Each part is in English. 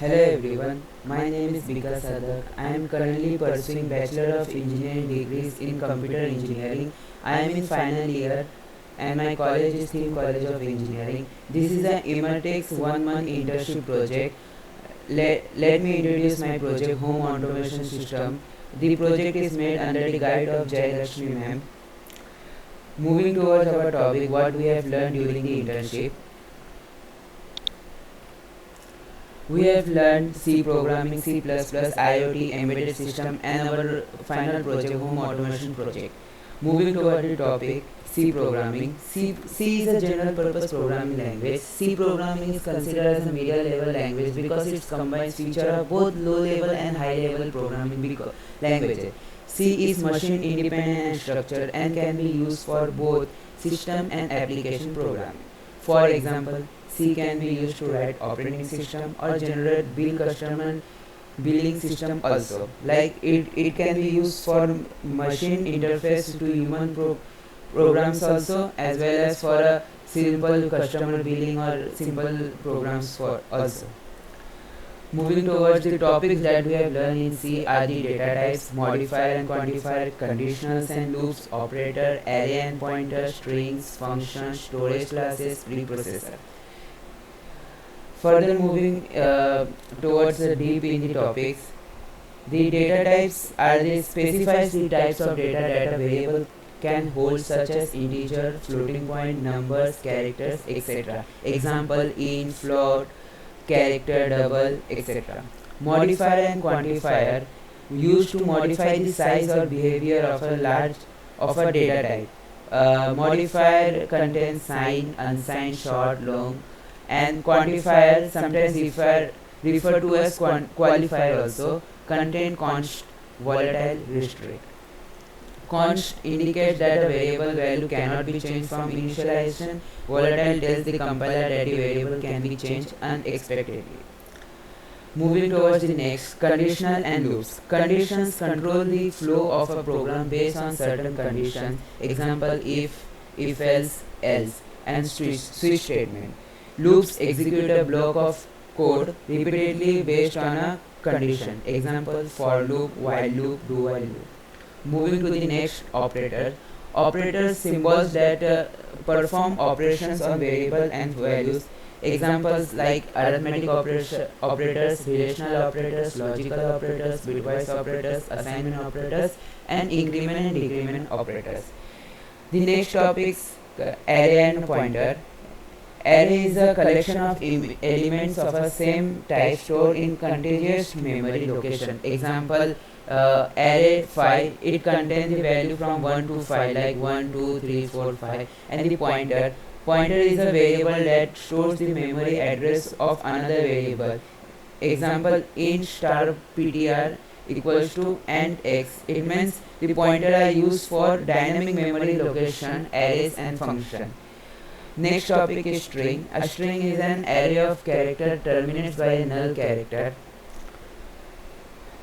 Hello everyone, my name is Vikas Sadak. I am currently pursuing Bachelor of Engineering degrees in Computer Engineering. I am in final year and my college is Theme College of Engineering. This is an Emertex 1 month internship project. Let me introduce my project Home Automation System. The project is made under the guide of Jay Lakshmi ma'am. Moving towards our topic, what we have learned during the internship. We have learned C programming, C++, IoT, embedded system and our final project, home automation project. Moving toward the topic, C programming. C is a general purpose programming language. C programming is considered as a media level language because it combines features of both low level and high level programming languages. C is machine independent and structured and can be used for both system and application programming. For example, C can be used to write operating system or generate customer billing system also. Like it can be used for machine interface to human programs also, as well as for a simple customer billing or simple programs for also. Moving towards the topics that we have learned in C are the data types, modifier and quantifier, conditionals and loops, operator, array and pointer, strings, functions, storage classes, preprocessor. Further moving towards the deep in the topics, the data types are the specifies the types of data that a variable can hold, such as integer, floating point, numbers, characters, etc. Example: int, float, character, double, etc. Modifier and quantifier used to modify the size or behavior of a data type. Modifier contains signed, unsigned, short, long, and quantifier sometimes refer to as qualifier also contain const, volatile, restrict. Const indicates that a variable value cannot be changed from initialization. Volatile tells the compiler that the variable can be changed unexpectedly. Moving towards the next, conditional and loops. Conditions control the flow of a program based on certain conditions. Example: if else, and switch statement. Loops execute a block of code repeatedly based on a condition. Example: for loop, while loop, do while loop. Moving to the next, operator. Operators symbols that perform operations on variable and values. Examples like arithmetic operators, relational operators, logical operators, bitwise operators, assignment operators, and increment and decrement operators. The next topics, array and pointer. Array is a collection of elements of a same type stored in contiguous memory location. Example: array 5, it contains the value from 1 to 5, like 1, 2, 3, 4, 5. And the pointer. Pointer is a variable that stores the memory address of another variable. Example: int star ptr equals to and x. It means the pointer are used for dynamic memory location, arrays and function. Next topic is string. A string is an array of character terminates by a null character.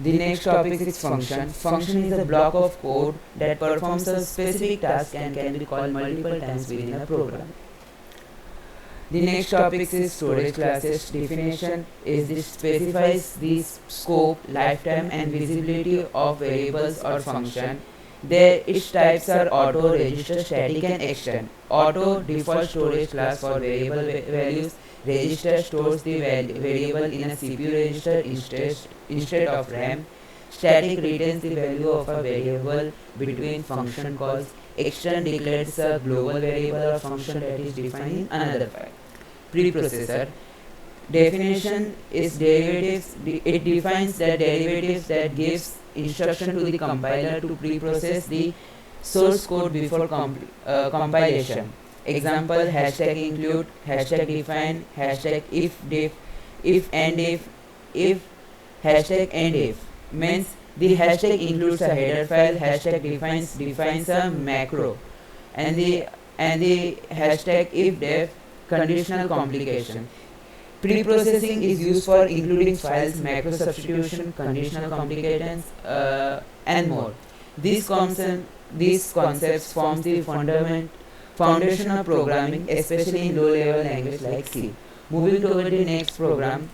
The next topic is function. Function is a block of code that performs a specific task and can be called multiple times within a program. The next topic is storage classes. Definition is this specifies the scope, lifetime and visibility of variables or function. Its types are auto, register, static and extend. Auto, default storage class for variable values. Register stores the variable in a CPU register instead of RAM. Static retains the value of a variable between function calls. Extend declares a global variable or function that is defined in another file. Preprocessor. Definition is derivatives. It defines the derivatives that gives instruction to the compiler to preprocess the source code before compilation. Example: hashtag include, hashtag define, hashtag if and if hashtag and if. Means the hashtag includes a header file, hashtag defines a macro, and the hashtag if def conditional complication. Preprocessing is used for including files, macro substitution, conditional complications, and more. These concepts form the foundation of programming, especially in low-level language like C. Moving toward the next program,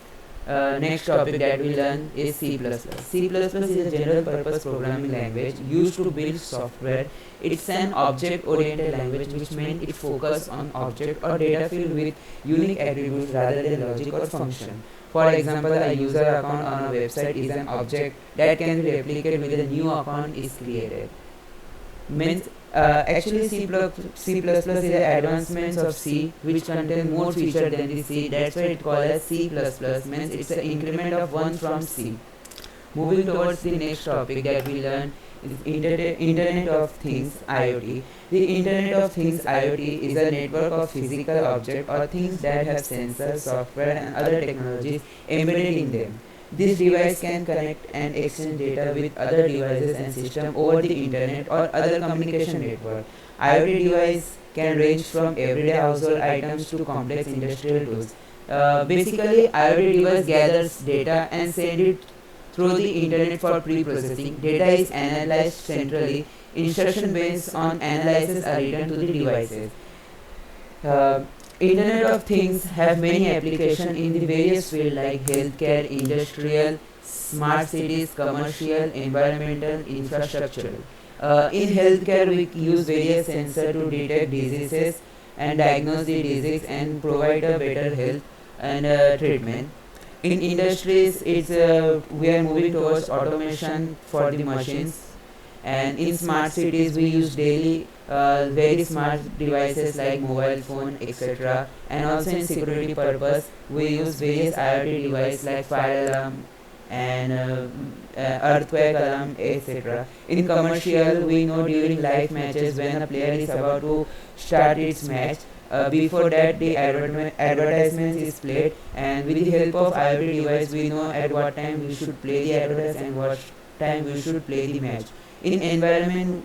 Next topic that we learn is C++. C++ is a general purpose programming language used to build software. It's an object oriented language, which means it focuses on object or data field with unique attributes rather than logic or function. For example, a user account on a website is an object that can be replicated when a new account is created. Means actually C++ is the advancements of C, which contain more feature than the C. That's why it called as C++. Means it's an increment of 1 from C. Moving towards the next topic that we learn is Internet of Things IoT. The Internet of Things IoT is a network of physical objects or things that have sensors, software, and other technologies embedded in them. This device can connect and exchange data with other devices and systems over the internet or other communication network. IoT device can range from everyday household items to complex industrial tools. Basically, IoT device gathers data and sends it through the internet for pre-processing. Data is analyzed centrally. Instruction based on analysis are written to the devices. Uh, Internet of Things have many applications in the various fields like healthcare, industrial, smart cities, commercial, environmental, infrastructural. In healthcare, we use various sensors to detect diseases and diagnose the disease and provide a better health and treatment. In industries, it's we are moving towards automation for the machines, and in smart cities we use daily very smart devices like mobile phone, etc. And also in security purpose we use various IoT devices like fire alarm and earthquake alarm, etc. In commercial, we know during live matches when a player is about to start its match, before that the advertisement is played, and with the help of IoT device we know at what time we should play the advertisement and what time we should play the match. In environment,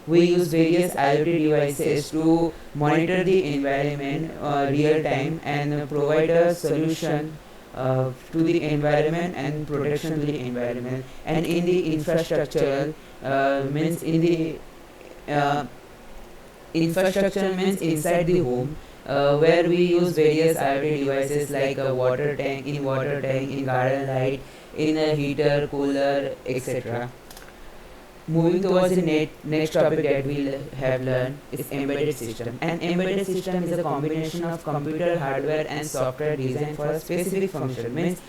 we use various IoT devices to monitor the environment real time and provide a solution to the environment and protection to the environment. And in the infrastructural, means in the uh, infrastructure means inside the home, where we use various IoT devices like a water tank, in garden light, in a heater, cooler, etc. Moving towards the next topic that we have learned is embedded system. An embedded system is a combination of computer hardware and software designed for a specific function. Means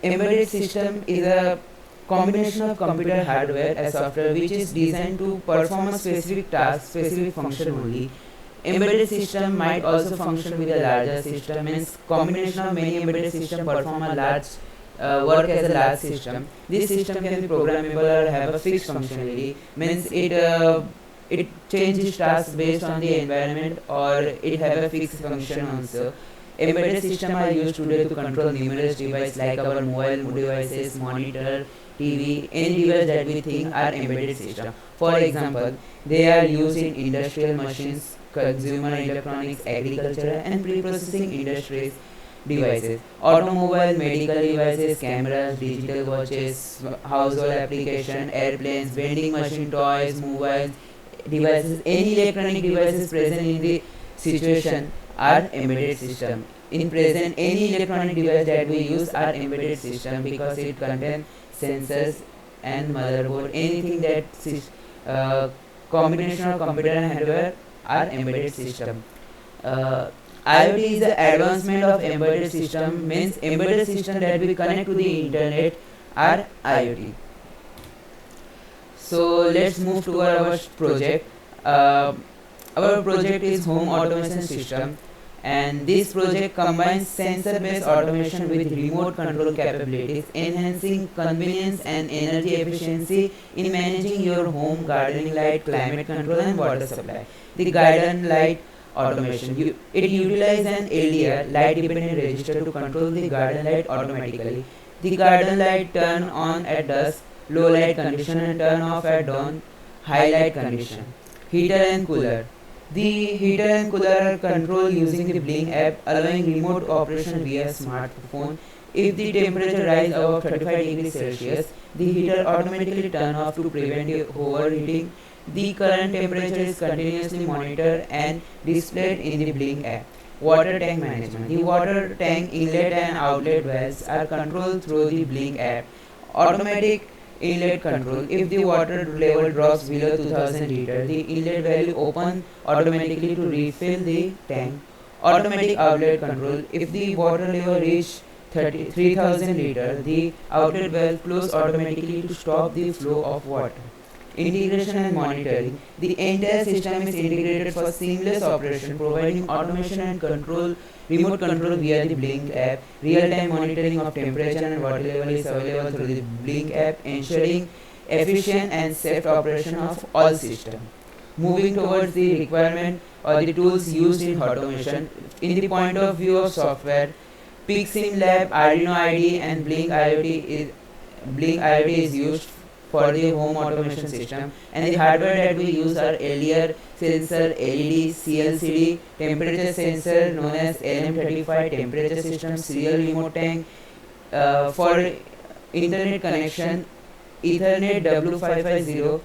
embedded system is a combination of computer hardware and software which is designed to perform a specific task, specific function only. Embedded system might also function with a larger system. Means combination of many embedded system perform a large work as a large system. This system can be programmable or have a fixed functionality. Means it changes tasks based on the environment or it have a fixed function also. Embedded systems are used today to control numerous devices like our mobile devices, monitor, TV, any device that we think are embedded system. For example, they are used in industrial machines, consumer electronics, agriculture, and pre-processing industries devices, automobile, medical devices, cameras, digital watches, household application, airplanes, vending machine, toys, mobiles, devices, any electronic devices present in the situation are embedded system. In present, any electronic device that we use are embedded system because it contains sensors and motherboard. Anything that uh, combination of computer and hardware are embedded system. Uh, IoT is the advancement of embedded system. Means embedded system that we connect to the internet are IoT. So let's move to our project. Uh, our project is home automation system, and this project combines sensor-based automation with remote control capabilities, enhancing convenience and energy efficiency in managing your home, gardening light, climate control, and water supply. The garden light automation. It utilizes an LDR, light dependent register, to control the garden light automatically. The garden light turn on at dusk, low light condition, and turn off at dawn, high light condition. Heater and cooler. The heater and cooler are controlled using the Blink app, allowing remote operation via smartphone. If the temperature rises above 35 degrees Celsius, the heater automatically turn off to prevent the overheating. The current temperature is continuously monitored and displayed in the Blink app. Water tank management. The water tank inlet and outlet valves are controlled through the Blink app. Automatic inlet control. If the water level drops below 2000 liters, the inlet valve open automatically to refill the tank. Automatic outlet control. If the water level reach 3000 liters, the outlet valve close automatically to stop the flow of water. Integration and monitoring. The entire system is integrated for seamless operation, providing automation and remote control via the Blink app. Real-time monitoring of temperature and water level is available through the Blink app, ensuring efficient and safe operation of all systems. Moving towards the requirement or the tools used in automation, in the point of view of software, PixSimLab, Arduino IDE, and Blink IoT is used for the home automation system, and the hardware that we use are LDR sensor, LED, CLCD, temperature sensor known as LM35, temperature system, serial remote tank. For internet connection, Ethernet W5500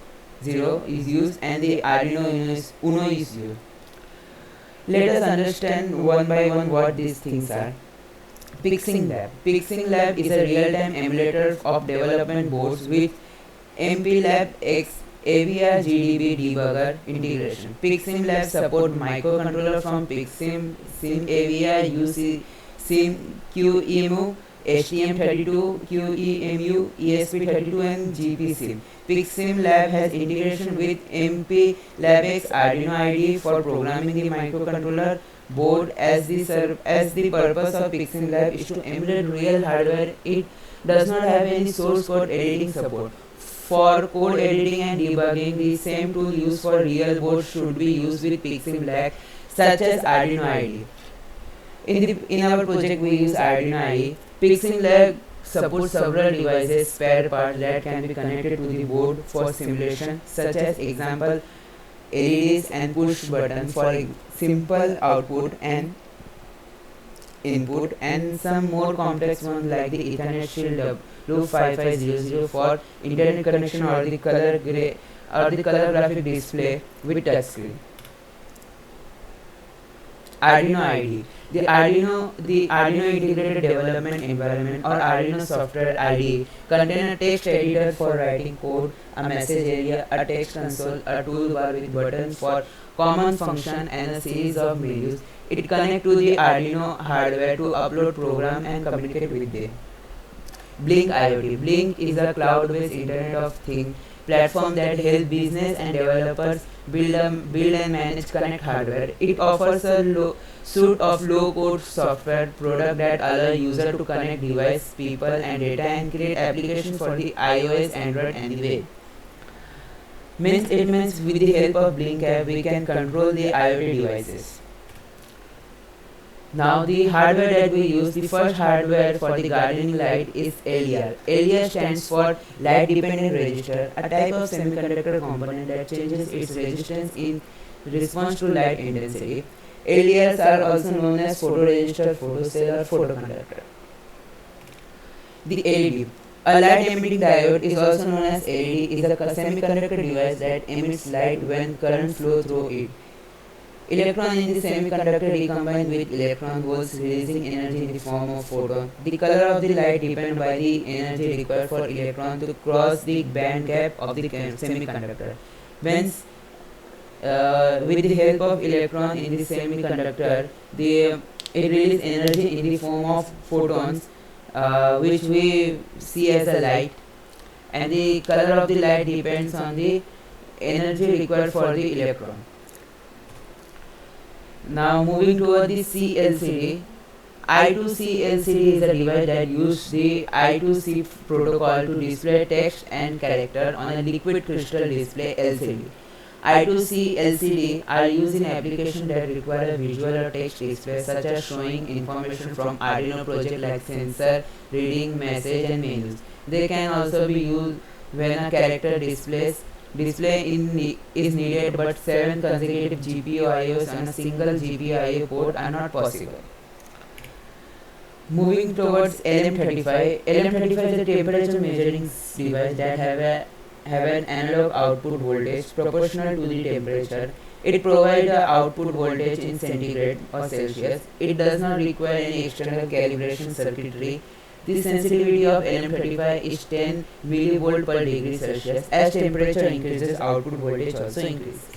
is used, and the Arduino Uno is used. Let us understand one by one what these things are. PixSimLab. PixSimLab is a real-time emulator of development boards with MPLAB X AVR GDB debugger integration. PixSimLab support microcontroller from PixSim, SimAVR, UC, Sim, QEMU, STM32, QEMU, ESP32, and GPSim. PixSimLab has integration with MPLAB X Arduino IDE for programming the microcontroller board. As the purpose of PixSimLab is to emulate real hardware, it does not have any source code editing support. For code editing and debugging, the same tool used for real boards should be used with PixSimLab, such as Arduino IDE. In our project, we use Arduino IDE. PixSimLab supports several devices, spare parts that can be connected to the board for simulation, such as example LEDs and push buttons for simple output and input, and some more complex ones like the Ethernet Shield W5500 for internet connection, or the color graphic display with touchscreen. Arduino IDE. The Arduino Integrated Development Environment, or Arduino Software IDE, contains a text editor for writing code, a message area, a text console, a toolbar with buttons for common function, and a series of menus. It connects to the Arduino hardware to upload program and communicate with them. Blink IoT. Blink is a cloud-based Internet of Things platform that helps business and developers build and manage connect hardware. It offers a suite of low-code software products that allow users to connect device, people, and data and create applications for the iOS, Android, and the web. It means with the help of Blink app, we can control the IoT devices. Now the hardware that we use, the first hardware for the gardening light is LDR. LDR stands for Light Dependent Resistor, a type of semiconductor component that changes its resistance in response to light intensity. LDRs are also known as photoresistor, photocell, or photoconductor. The LED. A light emitting diode is also known as LED, is a semiconductor device that emits light when current flows through it. Electron in the semiconductor recombine with electron volts, releasing energy in the form of photon. The color of the light depends by the energy required for electron to cross the band gap of the semiconductor. Hence, with the help of electron in the semiconductor, it releases energy in the form of photons, which we see as a light, and the color of the light depends on the energy required for the electron. Now moving toward the CLCD. I2C LCD is a device that uses the I2C protocol to display text and character on a liquid crystal display LCD. I2C LCD are used in applications that require a visual or text display, such as showing information from Arduino project like sensor, reading, message, and menus. They can also be used when a character display is needed, but 7 consecutive GPU IOs on a single GPU IO port are not possible. Moving towards LM35. LM35 is a temperature measuring device that have an analog output voltage proportional to the temperature. It provides the output voltage in centigrade or Celsius. It does not require any external calibration circuitry. The sensitivity of LM35 is 10 millivolt per degree Celsius. As temperature increases, output voltage also increases.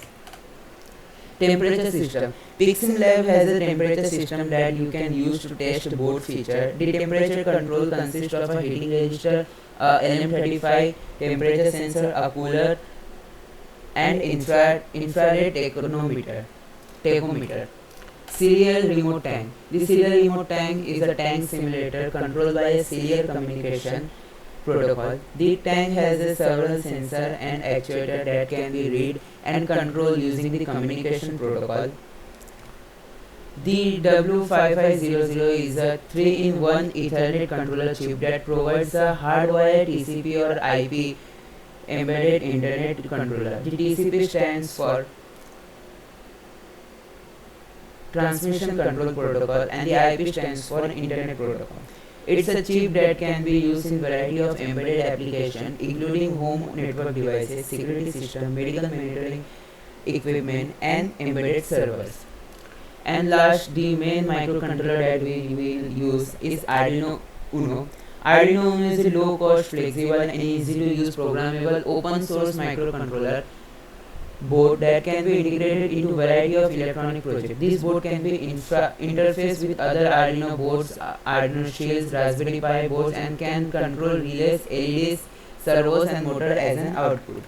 Temperature system. Pixim Lab has a temperature system that you can use to test board feature. The temperature control consists of a heating register, a LM35 temperature sensor, a cooler, and infrared tachometer. Serial remote tank. The serial remote tank is a tank simulator controlled by a serial communication protocol. The tank has a several sensor and actuator that can be read and controlled using the communication protocol. The W5500 is a 3-in-1 Ethernet controller chip that provides a hardwired TCP or IP embedded internet controller. The TCP stands for Transmission Control Protocol and the IP stands for Internet Protocol. It's a chip that can be used in variety of embedded applications including home network devices, security system, medical monitoring equipment and embedded servers. And last, the main microcontroller that we will use is Arduino Uno. Arduino Uno is a low cost, flexible and easy to use programmable open source microcontroller board that can be integrated into a variety of electronic projects. This board can be interfaced with other Arduino boards, Arduino shields, Raspberry Pi boards and can control relays, LEDs, servos and motor as an output.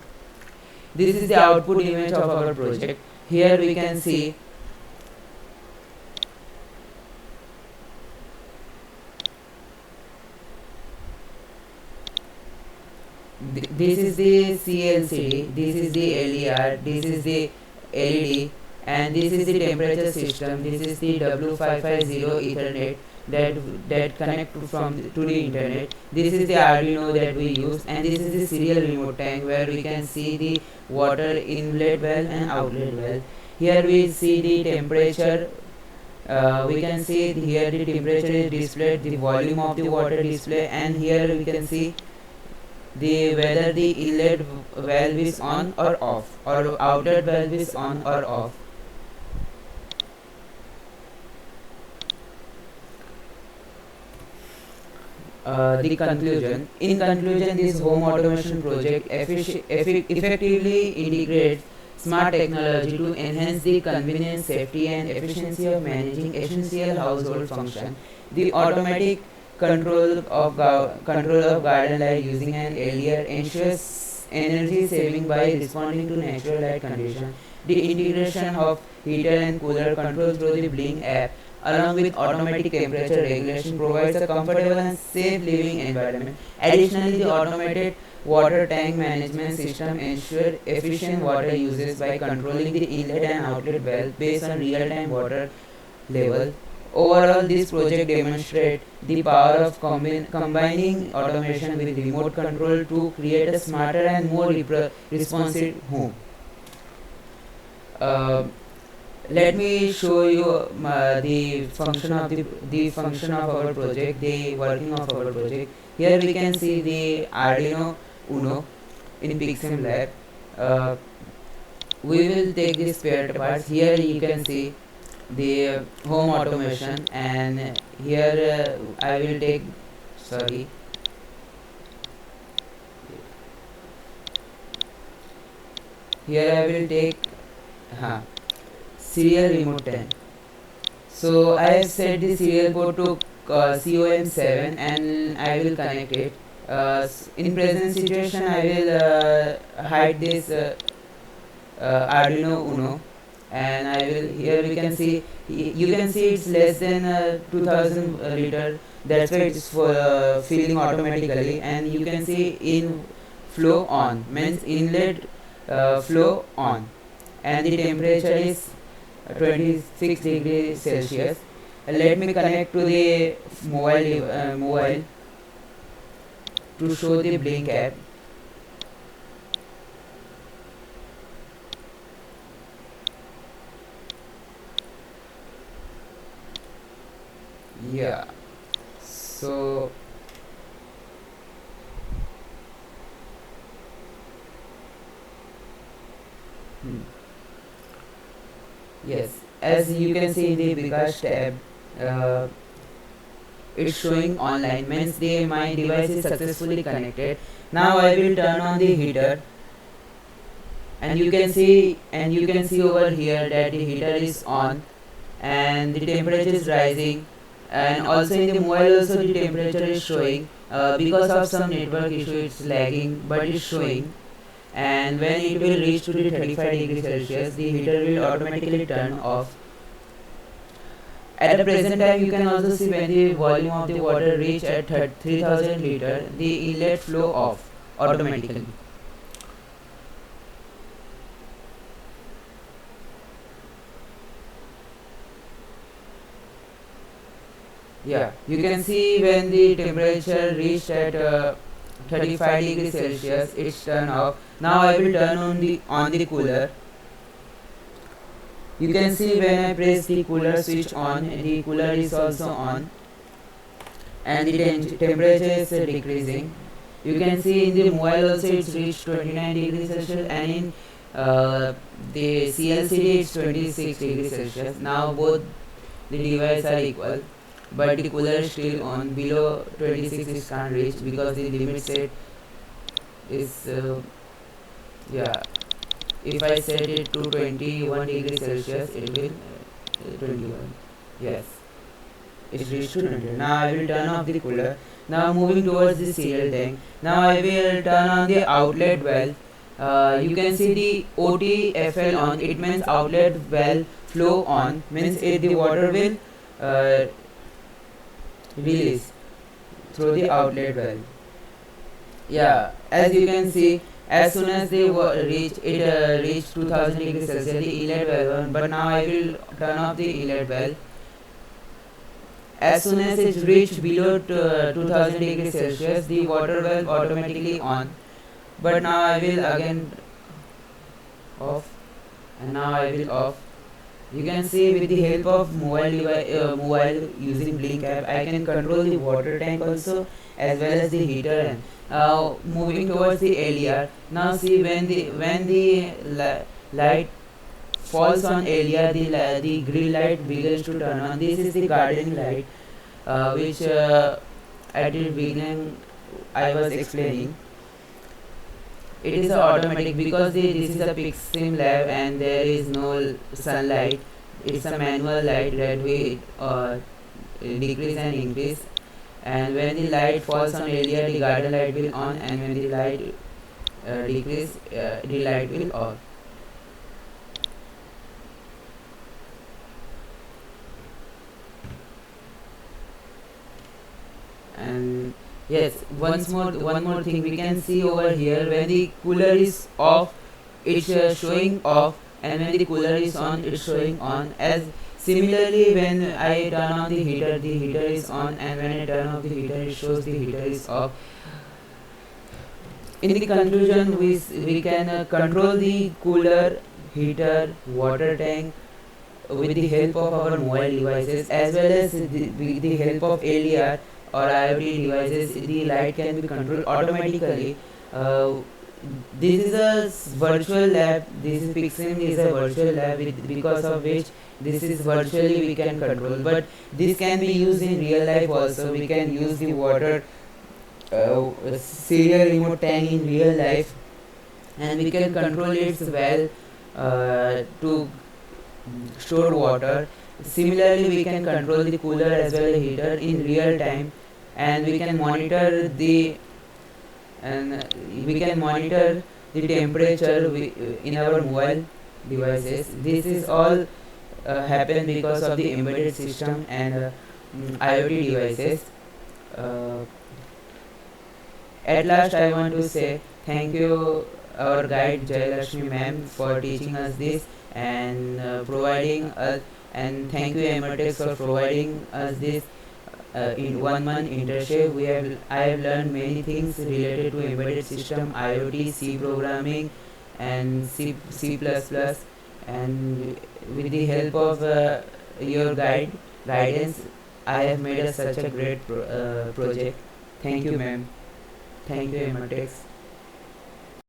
This is the output image of our project. Here we can see this is the CLCD, this is the LDR, this is the LED and this is the temperature system, this is the W550 Ethernet that connect to the internet. This is the Arduino that we use and this is the serial remote tank where we can see the water inlet valve and outlet valve. Here we see the temperature. We can see here the temperature is displayed, the volume of the water display and here we can see whether the inlet valve is on or off or outlet valve is on or off. The conclusion. In conclusion, this home automation project effectively integrates smart technology to enhance the convenience, safety and efficiency of managing essential household functions. The automatic control of garden light using an LDR ensures energy saving by responding to natural light conditions. The integration of heater and cooler control through the Blink app along with automatic temperature regulation provides a comfortable and safe living environment. Additionally, the automated water tank management system ensures efficient water usage by controlling the inlet and outlet valve based on real-time water level. Overall, this project demonstrates the power of combining automation with remote control to create a smarter and more responsive home. Uh, Let me show you the function of our project, the working of our project. Here we can see the Arduino Uno in Pixim Lab. Uh, we will take the spare parts. Here you can see the home automation, and here I will take here I will take serial remote tank. So I have set the serial port to COM7 and I will connect it. In present situation I will hide this Arduino Uno, and I will, here we can see, you can see it's less than 2000 liter, that's why it's for filling automatically, and you can see in flow on means inlet flow on, and the temperature is 26 degrees Celsius. Let me connect to the mobile to show the Blink app. Yeah, so Yes, as you can see in the Bikash tab, uh, it's showing online means my device is successfully connected. Now I will turn on the heater, and you can see over here that the heater is on and the temperature is rising, and also in the mobile also the temperature is showing, because of some network issue it's lagging but it's showing. And when it will reach to the 35 degrees Celsius, the heater will automatically turn off. At the present time, you can also see when the volume of the water reach at 3000 liter, the inlet flow off automatically. Yeah, you can see when the temperature reached at 35 degrees Celsius, it's turned off. Now I will turn on the cooler. You can see when I press the cooler switch on, the cooler is also on, and the temperature is decreasing. You can see in the mobile also it's reached 29 degrees Celsius, and in the CLCD it's 26 degrees Celsius. Now both the devices are equal, but the cooler is still on. Below 26 it can't reach because the limit set is yeah. If I set it to 21 degrees Celsius, it will 21. Yes, it's reached to 20. Now I will turn off the cooler. Now moving towards the serial tank. Now I will turn on the outlet valve. You can see the OTFL on. It means outlet valve flow on. Means the water will uh, release through the outlet valve. Yeah, as you can see, as soon as they reach 2000 degrees Celsius, the inlet valve on. But now I will turn off the inlet valve. As soon as it reached below 2000 degrees Celsius, the water valve automatically on. But now I will again off, and now I will off. You can see with the help of mobile using Blink app, I can control the water tank also as well as the heater. Moving towards the LER. Now see when the light falls on LER, the green light begins to turn on. This is the gardening light, which at the beginning I was explaining. It is automatic because this is a PIXSIM lab and there is no sunlight. It's a manual light that we decrease and increase. And when the light falls on area, the garden light will on, and when the light decrease, the light will off. And yes, one more thing we can see over here, when the cooler is off, it's showing off, and when the cooler is on, it's showing on. As similarly, when I turn on the heater is on, and when I turn off the heater, it shows the heater is off. In the conclusion, we can control the cooler, heater, water tank with the help of our mobile devices, as well as with the help of LER or IoT devices. The light can be controlled automatically. Uh, this is a virtual lab. This is PIXSIM is a virtual lab because of which this is virtually we can control. But this can be used in real life also. We can use the water serial remote tank in real life, and we can control its well to store water. Similarly, we can control the cooler as well as heater in real time, and we can monitor the temperature in our mobile devices. This is all happen because of the embedded system and IoT devices. Uh, at last, I want to say thank you, our guide Jayalakshmi ma'am, for teaching us this and providing us. And thank you Emertex for providing us this in 1 month internship. I have learned many things related to embedded system, IoT, C programming, and C++. And with the help of your guidance, I have made such a great project. Thank you, ma'am. Thank you, Emertex.